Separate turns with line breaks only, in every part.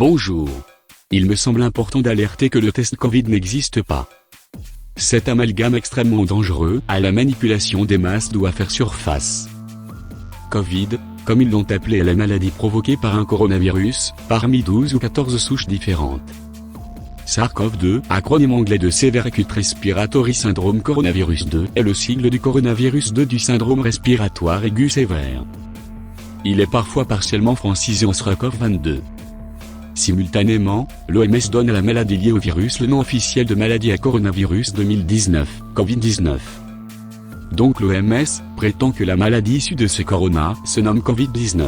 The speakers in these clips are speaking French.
Bonjour. Il me semble important d'alerter que le test Covid n'existe pas. Cet amalgame extrêmement dangereux à la manipulation des masses doit faire surface. Covid, comme ils l'ont appelé, est la maladie provoquée par un coronavirus, parmi 12 ou 14 souches différentes. SARS-CoV-2, acronyme anglais de Severe Acute Respiratory Syndrome Coronavirus 2, est le sigle du coronavirus 2 du syndrome respiratoire aigu sévère. Il est parfois partiellement francisé en SARS-CoV-22. Simultanément, l'OMS donne à la maladie liée au virus le nom officiel de maladie à coronavirus 2019, Covid-19. Donc l'OMS prétend que la maladie issue de ce corona se nomme Covid-19.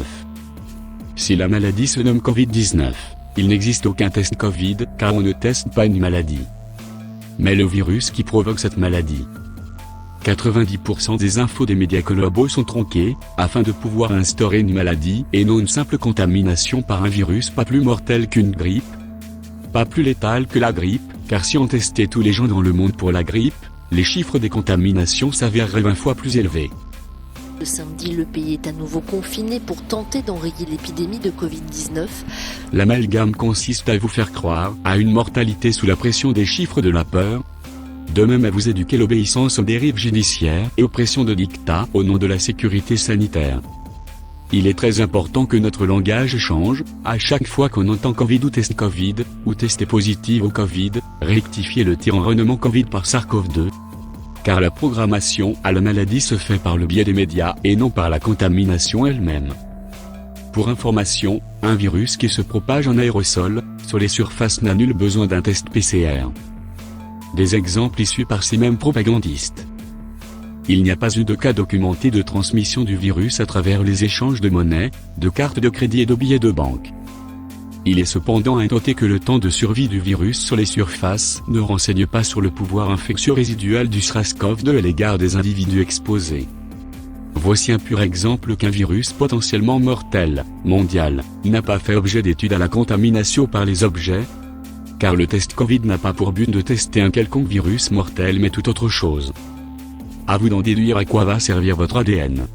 Si la maladie se nomme Covid-19, il n'existe aucun test Covid, car on ne teste pas une maladie, mais le virus qui provoque cette maladie. 90% des infos des médias globaux sont tronquées, afin de pouvoir instaurer une maladie et non une simple contamination par un virus pas plus mortel qu'une grippe, pas plus létal que la grippe, car si on testait tous les gens dans le monde pour la grippe, les chiffres des contaminations s'avéreraient 20 fois plus élevés.
Le samedi, le pays est à nouveau confiné pour tenter d'enrayer l'épidémie de Covid-19.
L'amalgame consiste à vous faire croire à une mortalité sous la pression des chiffres de la peur, de même à vous éduquer l'obéissance aux dérives judiciaires et aux pressions de dictats au nom de la sécurité sanitaire. Il est très important que notre langage change, à chaque fois qu'on entend Covid ou test Covid, ou tester positif au Covid, rectifier le tir en renommant Covid par SARS-CoV-2. Car la programmation à la maladie se fait par le biais des médias et non par la contamination elle-même. Pour information, un virus qui se propage en aérosol, sur les surfaces n'a nul besoin d'un test PCR. Des exemples issus par ces mêmes propagandistes. Il n'y a pas eu de cas documenté de transmission du virus à travers les échanges de monnaie, de cartes de crédit et de billets de banque. Il est cependant à noter que le temps de survie du virus sur les surfaces ne renseigne pas sur le pouvoir infectieux résiduel du SARS-CoV-2 à l'égard des individus exposés. Voici un pur exemple qu'un virus potentiellement mortel, mondial, n'a pas fait objet d'études à la contamination par les objets, car le test Covid n'a pas pour but de tester un quelconque virus mortel mais tout autre chose. À vous d'en déduire à quoi va servir votre ADN.